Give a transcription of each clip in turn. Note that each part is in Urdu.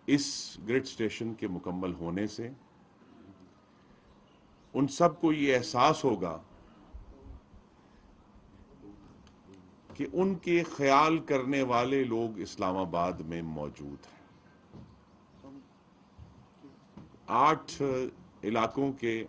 اس گرڈ اسٹیشن کے مکمل ہونے سے ان سب کو یہ احساس ہوگا کہ ان کے خیال کرنے والے لوگ اسلام آباد میں موجود ہیں۔ 8 علاقوں کے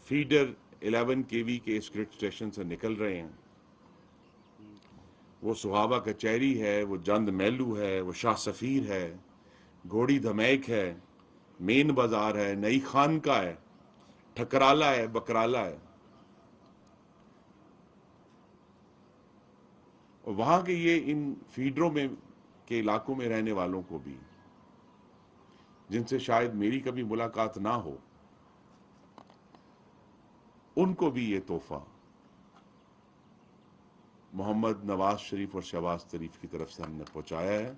فیڈر 11 KV کے اس گرڈ اسٹیشن سے نکل رہے ہیں۔ وہ سہاوا کچہری ہے، وہ جند میلو ہے، وہ شاہ سفیر ہے، گھوڑی دھمیک ہے، مین بازار ہے، نئی خانقاہ ہے، ٹھکرالہ ہے، بکرالہ ہے۔ اور وہاں کے یہ ان فیڈروں میں کے علاقوں میں رہنے والوں کو بھی، جن سے شاید میری کبھی ملاقات نہ ہو، ان کو بھی یہ تحفہ محمد نواز شریف اور شہباز شریف کی طرف سے ہم نے پہنچایا ہے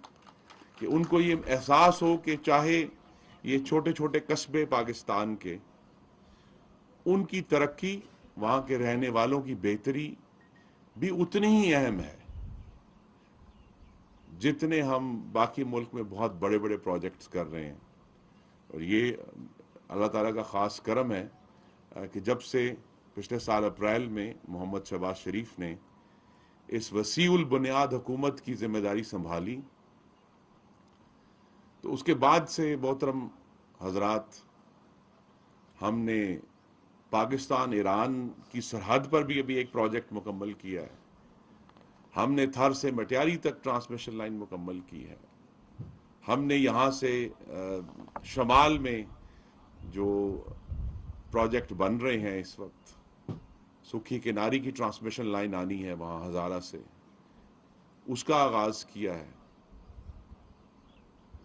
کہ ان کو یہ احساس ہو کہ چاہے یہ چھوٹے چھوٹے قصبے پاکستان کے، ان کی ترقی، وہاں کے رہنے والوں کی بہتری بھی اتنی ہی اہم ہے جتنے ہم باقی ملک میں بہت بڑے بڑے پروجیکٹس کر رہے ہیں۔ اور یہ اللہ تعالیٰ کا خاص کرم ہے کہ جب سے پچھلے سال اپریل میں محمد شہباز شریف نے اس وسیع البنیاد حکومت کی ذمہ داری سنبھالی، تو اس کے بعد سے محترم حضرات، ہم نے پاکستان ایران کی سرحد پر بھی ابھی ایک پروجیکٹ مکمل کیا ہے۔ ہم نے تھر سے مٹیاری تک ٹرانسمیشن لائن مکمل کی ہے۔ ہم نے یہاں سے شمال میں جو پروجیکٹ بن رہے ہیں اس وقت، سکھی کناری کی ٹرانسمیشن لائن آنی ہے وہاں ہزارہ سے، اس کا آغاز کیا ہے۔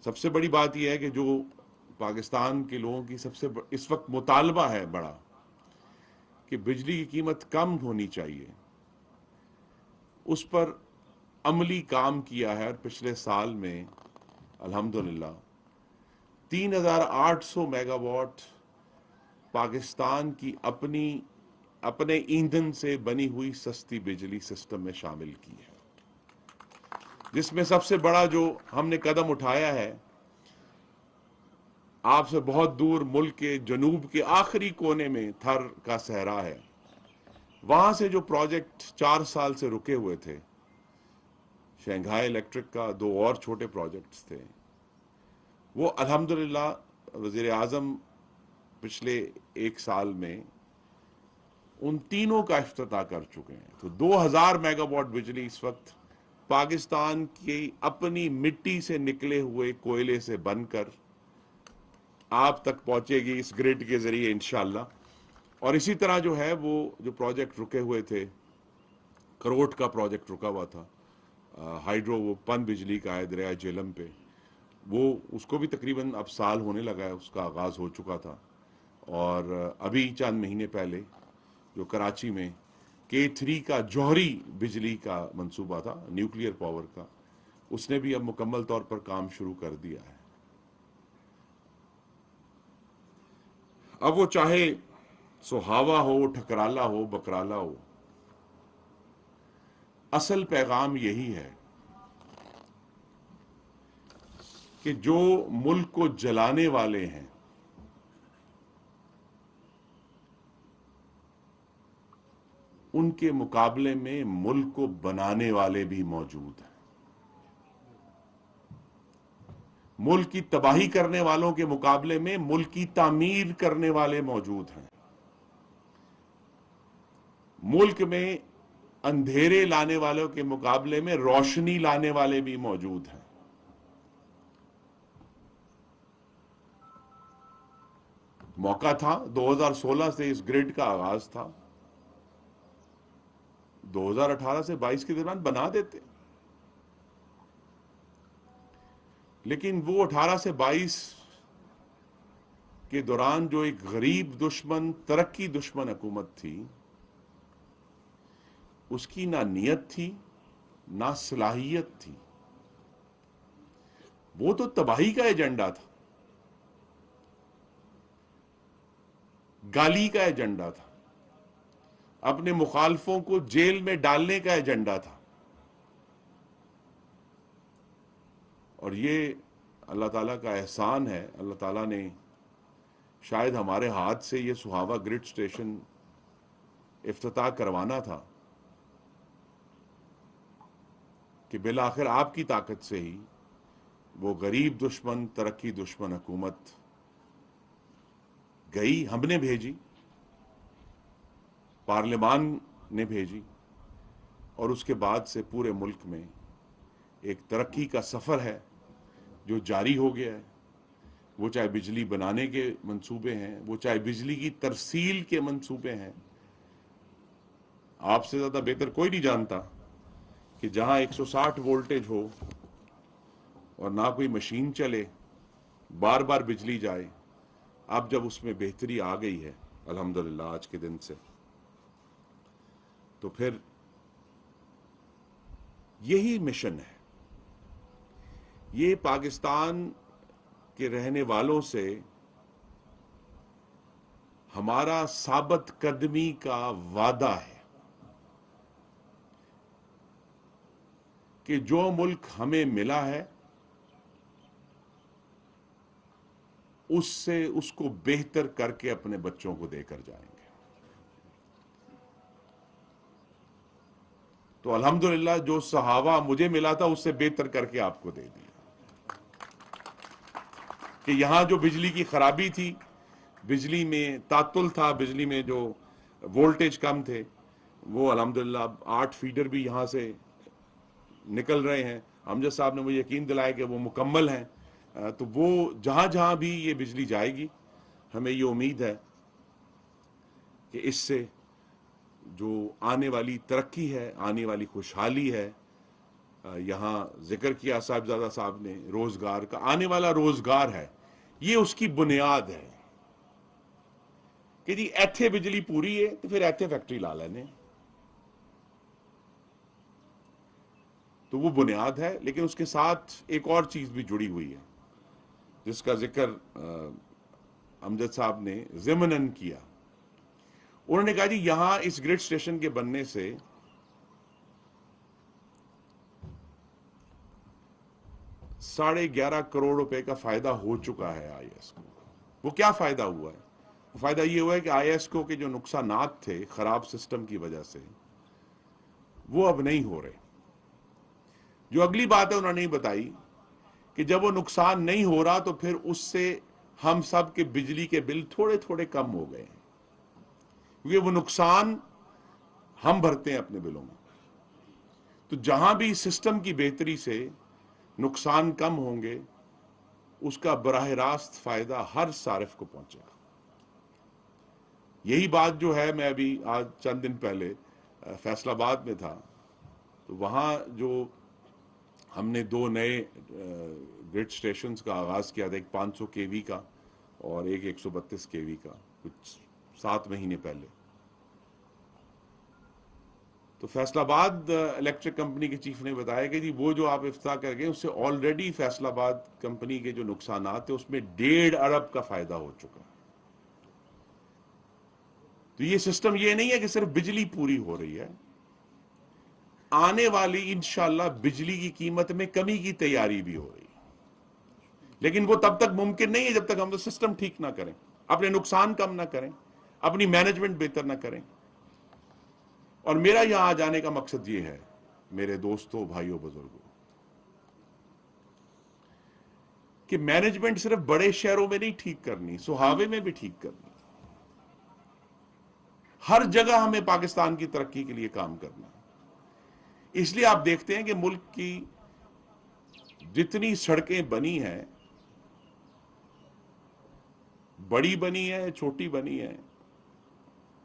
سب سے بڑی بات یہ ہے کہ جو پاکستان کے لوگوں کی سب سے اس وقت مطالبہ ہے بڑا کہ بجلی کی قیمت کم ہونی چاہیے، اس پر عملی کام کیا ہے۔ اور پچھلے سال میں الحمدللہ 3800 میگا واٹ پاکستان کی اپنے ایندھن سے بنی ہوئی سستی بجلی سسٹم میں شامل کی ہے، جس میں سب سے بڑا جو ہم نے قدم اٹھایا ہے، آپ سے بہت دور ملک کے جنوب کے آخری کونے میں تھر کا صحرا ہے، وہاں سے جو پروجیکٹ 4 سال سے رکے ہوئے تھے، شنگھائی الیکٹرک کا 2 اور چھوٹے پروجیکٹس تھے، وہ الحمدللہ وزیر اعظم پچھلے 1 سال میں ان تینوں کا افتتاح کر چکے ہیں۔ تو 2000 میگا واٹ بجلی اس وقت پاکستان کی اپنی مٹی سے نکلے ہوئے کوئلے سے بن کر آپ تک پہنچے گی اس گریڈ کے ذریعے انشاءاللہ۔ اور اسی طرح جو ہے وہ جو پروجیکٹ رکے ہوئے تھے، کروٹ کا پروجیکٹ رکا ہوا تھا، ہائیڈرو وہ پن بجلی کا ہے دریائے جہلم پہ، وہ اس کو بھی تقریباً اب سال ہونے لگا ہے، اس کا آغاز ہو چکا تھا۔ اور ابھی چند مہینے پہلے جو کراچی میں K3 کا جوہری بجلی کا منصوبہ تھا، نیوکلیئر پاور کا، اس نے بھی اب مکمل طور پر کام شروع کر دیا ہے۔ اب وہ چاہے سہاوا ہو، ٹھکرالہ ہو، بکرالہ ہو، اصل پیغام یہی ہے کہ جو ملک کو جلانے والے ہیں ان کے مقابلے میں ملک کو بنانے والے بھی موجود ہیں۔ ملک کی تباہی کرنے والوں کے مقابلے میں ملک کی تعمیر کرنے والے موجود ہیں۔ ملک میں اندھیرے لانے والوں کے مقابلے میں روشنی لانے والے بھی موجود ہیں۔ موقع تھا 2016 سے اس گریڈ کا آغاز تھا، 2018 سے 22 کے دوران بنا دیتے، لیکن وہ 18 سے 22 کے دوران جو ایک غریب دشمن، ترقی دشمن حکومت تھی، اس کی نہ نیت تھی نہ صلاحیت تھی، وہ تو تباہی کا ایجنڈا تھا، گالی کا ایجنڈا تھا، اپنے مخالفوں کو جیل میں ڈالنے کا ایجنڈا تھا۔ اور یہ اللہ تعالیٰ کا احسان ہے. اللہ تعالیٰ نے شاید ہمارے ہاتھ سے یہ سہاوا گرڈ اسٹیشن افتتاح کروانا تھا کہ بالآخر آپ کی طاقت سے ہی وہ غریب دشمن، ترقی دشمن حکومت گئی. ہم نے بھیجی، پارلیمان نے بھیجی، اور اس کے بعد سے پورے ملک میں ایک ترقی کا سفر ہے جو جاری ہو گیا ہے. وہ چاہے بجلی بنانے کے منصوبے ہیں، وہ چاہے بجلی کی ترسیل کے منصوبے ہیں. آپ سے زیادہ بہتر کوئی نہیں جانتا کہ جہاں 160 وولٹیج ہو اور نہ کوئی مشین چلے، بار بار بجلی جائے، اب جب اس میں بہتری آ گئی ہے الحمدللہ آج کے دن سے، تو پھر یہی مشن ہے. یہ پاکستان کے رہنے والوں سے ہمارا ثابت قدمی کا وعدہ ہے کہ جو ملک ہمیں ملا ہے اس سے اس کو بہتر کر کے اپنے بچوں کو دے کر جائیں گے. تو الحمدللہ جو سہاوا مجھے ملا تھا اس سے بہتر کر کے آپ کو دے دیا. کہ یہاں جو بجلی کی خرابی تھی، بجلی میں تعطل تھا، بجلی میں جو وولٹیج کم تھے، وہ الحمدللہ اب 8 فیڈر بھی یہاں سے نکل رہے ہیں. امجد صاحب نے مجھے یقین دلایا کہ وہ مکمل ہیں. تو وہ جہاں جہاں بھی یہ بجلی جائے گی، ہمیں یہ امید ہے کہ اس سے جو آنے والی ترقی ہے، آنے والی خوشحالی ہے، یہاں ذکر کیا صاحبزادہ صاحب نے روزگار کا، آنے والا روزگار ہے، یہ اس کی بنیاد ہے. کہ جی ایتھے بجلی پوری ہے تو پھر ایتھے فیکٹری لا لینے، تو وہ بنیاد ہے. لیکن اس کے ساتھ ایک اور چیز بھی جڑی ہوئی ہے جس کا ذکر امجد صاحب نے ضمناً کیا. انہوں نے کہا جی یہاں اس گرڈ اسٹیشن کے بننے سے $11.5 کروڑ روپے کا فائدہ ہو چکا ہے آئی ایس کو. وہ کیا فائدہ ہوا ہے؟ فائدہ یہ ہوا ہے کہ آئی ایس کو کے جو نقصانات تھے خراب سسٹم کی وجہ سے، وہ اب نہیں ہو رہے. جو اگلی بات ہے انہوں نے نہیں بتائی کہ جب وہ نقصان نہیں ہو رہا تو پھر اس سے ہم سب کے بجلی کے بل تھوڑے تھوڑے کم ہو گئے ہیں، کیونکہ وہ نقصان ہم بھرتے ہیں اپنے بلوں میں. تو جہاں بھی سسٹم کی بہتری سے نقصان کم ہوں گے، اس کا براہ راست فائدہ ہر صارف کو پہنچے گا. یہی بات جو ہے، میں ابھی آج چند دن پہلے فیصل آباد میں تھا، تو وہاں جو ہم نے 2 نئے گرڈ اسٹیشنز کا آغاز کیا تھا، ایک 500 کے وی کا اور ایک 132 کے وی کا، کچھ 7 مہینے پہلے. تو فیصل آباد الیکٹرک کمپنی کے چیف نے بتایا کہ جی وہ جو آپ افتتاح کر گئے اس سے آلریڈی فیصل آباد کمپنی کے جو نقصانات تھے اس میں 1.5 ارب کا فائدہ ہو چکا. تو یہ سسٹم یہ نہیں ہے کہ صرف بجلی پوری ہو رہی ہے، آنے والی انشاءاللہ بجلی کی قیمت میں کمی کی تیاری بھی ہو رہی ہے. لیکن وہ تب تک ممکن نہیں ہے جب تک ہم سسٹم ٹھیک نہ کریں، اپنے نقصان کم نہ کریں، اپنی مینجمنٹ بہتر نہ کریں. اور میرا یہاں جانے کا مقصد یہ ہے میرے دوستوں، بھائیوں، بزرگوں، کہ مینجمنٹ صرف بڑے شہروں میں نہیں ٹھیک کرنی، سہاوے میں بھی ٹھیک کرنی. ہر جگہ ہمیں پاکستان کی ترقی کے لیے کام کرنا. اس لیے آپ دیکھتے ہیں کہ ملک کی جتنی سڑکیں بنی ہیں، بڑی بنی ہے، چھوٹی بنی ہے،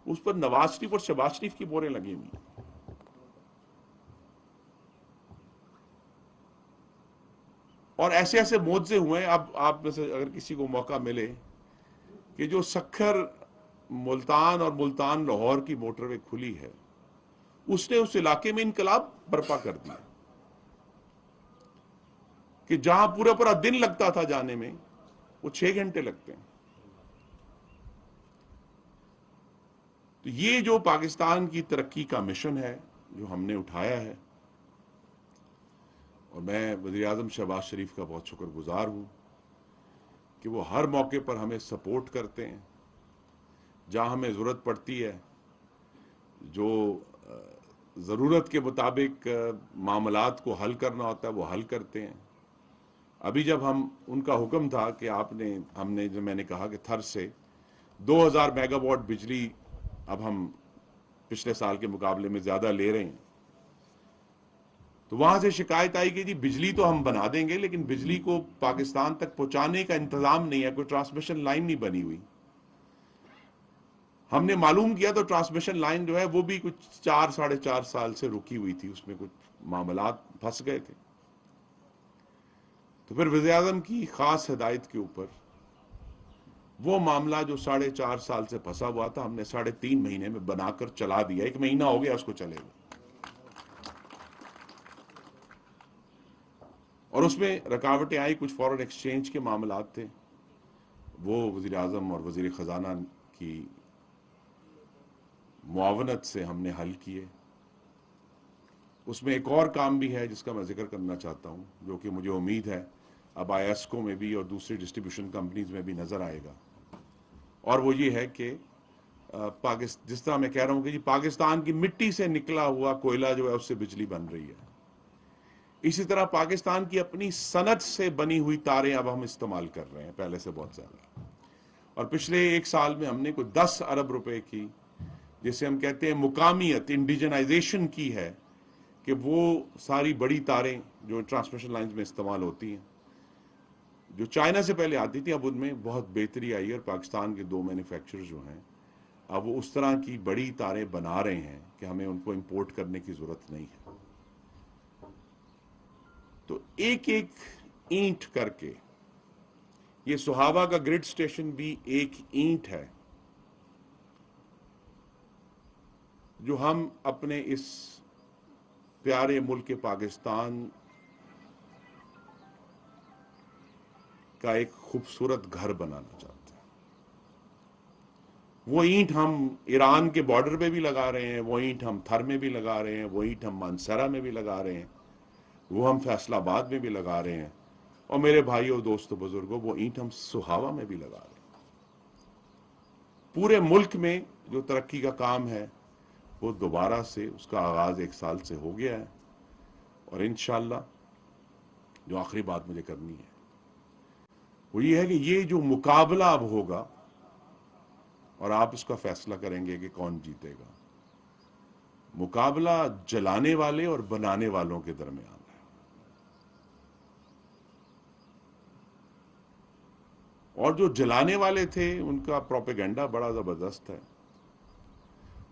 اس پر نواز شریف اور شہباز شریف کی موریں لگی ہوئی ہیں. اور ایسے ایسے معجزے ہوئے ہیں. اب آپ میں سے اگر کسی کو موقع ملے کہ جو سکھر ملتان اور ملتان لاہور کی موٹر وے کھلی ہے، اس نے اس علاقے میں انقلاب برپا کر دیا کہ جہاں پورا پورا دن لگتا تھا جانے میں، وہ 6 گھنٹے لگتے ہیں. تو یہ جو پاکستان کی ترقی کا مشن ہے جو ہم نے اٹھایا ہے، اور میں وزیر اعظم شہباز شریف کا بہت شکر گزار ہوں کہ وہ ہر موقع پر ہمیں سپورٹ کرتے ہیں، جہاں ہمیں ضرورت پڑتی ہے، جو ضرورت کے مطابق معاملات کو حل کرنا ہوتا ہے وہ حل کرتے ہیں۔ ابھی جب ان کا حکم تھا کہ میں نے کہا کہ تھر سے 2000 میگا واٹ بجلی اب ہم پچھلے سال کے مقابلے میں زیادہ لے رہے ہیں، تو وہاں سے شکایت آئی کہ جی بجلی تو ہم بنا دیں گے لیکن بجلی کو پاکستان تک پہنچانے کا انتظام نہیں ہے، کوئی ٹرانسمیشن لائن نہیں بنی ہوئی۔ ہم نے معلوم کیا تو ٹرانسمیشن لائن جو ہے وہ بھی کچھ 4-4.5 سال سے رکی ہوئی تھی، اس میں کچھ معاملات پھنس گئے تھے۔ تو پھر وزیر اعظم کی خاص ہدایت کے اوپر وہ معاملہ جو 4.5 سال سے پھنسا ہوا تھا ہم نے 3.5 مہینے میں بنا کر چلا دیا، 1 مہینہ ہو گیا اس کو چلے گا، اور اس میں رکاوٹیں آئی، کچھ فورن ایکسچینج کے معاملات تھے، وہ وزیر اعظم اور وزیر خزانہ کی معاونت سے ہم نے حل کیے۔ اس میں ایک اور کام بھی ہے جس کا میں ذکر کرنا چاہتا ہوں، جو کہ مجھے امید ہے اب آئیسکو میں بھی اور دوسری ڈسٹریبیوشن کمپنیز میں بھی نظر آئے گا، اور وہ یہ ہے کہ جس طرح میں کہہ رہا ہوں کہ پاکستان کی مٹی سے نکلا ہوا کوئلہ جو ہے اس سے بجلی بن رہی ہے، اسی طرح پاکستان کی اپنی صنعت سے بنی ہوئی تاریں اب ہم استعمال کر رہے ہیں پہلے سے بہت زیادہ، اور پچھلے 1 سال میں ہم نے کوئی 10 ارب روپے کی، جسے ہم کہتے ہیں مقامیت، انڈیجنائزیشن کی ہے، کہ وہ ساری بڑی تاریں جو ٹرانسمیشن لائنز میں استعمال ہوتی ہیں جو چائنا سے پہلے آتی تھی، اب ان میں بہت بہتری آئی ہے، اور پاکستان کے 2 مینوفیکچرر جو ہیں اب وہ اس طرح کی بڑی تاریں بنا رہے ہیں کہ ہمیں ان کو امپورٹ کرنے کی ضرورت نہیں ہے۔ تو ایک ایک اینٹ کر کے، یہ سہاوا کا گرڈ سٹیشن بھی ایک اینٹ ہے جو ہم اپنے اس پیارے ملک پاکستان کا ایک خوبصورت گھر بنانا چاہتے ہیں۔ وہ اینٹ ہم ایران کے بارڈر پہ بھی لگا رہے ہیں، وہ اینٹ ہم تھر میں بھی لگا رہے ہیں، وہ اینٹ ہم مانسہرہ میں بھی لگا رہے ہیں، وہ ہم فیصل آباد میں بھی لگا رہے ہیں، اور میرے بھائیوں دوستوں بزرگوں وہ اینٹ ہم سہاوا میں بھی لگا رہے ہیں۔ پورے ملک میں جو ترقی کا کام ہے وہ دوبارہ سے اس کا آغاز 1 سال سے ہو گیا ہے، اور انشاءاللہ جو آخری بات مجھے کرنی ہے وہ یہ ہے کہ یہ جو مقابلہ اب ہوگا، اور آپ اس کا فیصلہ کریں گے کہ کون جیتے گا، مقابلہ جلانے والے اور بنانے والوں کے درمیان ہے۔ اور جو جلانے والے تھے ان کا پروپیگنڈا بڑا زبردست ہے،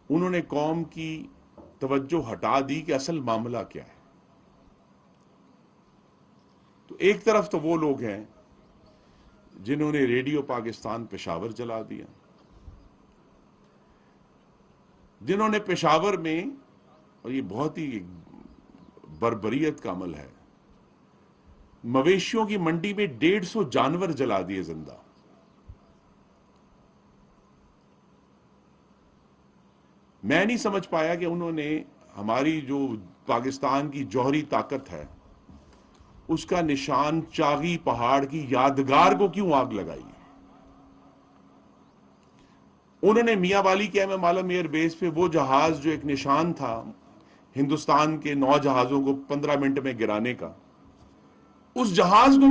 انہوں نے قوم کی توجہ ہٹا دی کہ اصل معاملہ کیا ہے۔ تو ایک طرف تو وہ لوگ ہیں جنہوں نے ریڈیو پاکستان پشاور جلا دیا، جنہوں نے پشاور میں، اور یہ بہت ہی بربریت کا عمل ہے، مویشیوں کی منڈی میں 150 جانور جلا دیے زندہ۔ میں نہیں سمجھ پایا کہ انہوں نے ہماری جو پاکستان کی جوہری طاقت ہے اس کا نشان چاغی پہاڑ کی یادگار کو کیوں آگ لگائی۔ انہوں نے میاں والی کے ایم ایم عالم ایئر بیس پہ وہ جہاز جو ایک نشان تھا ہندوستان کے 9 جہازوں کو 15 منٹ میں گرانے کا، اس جہاز کو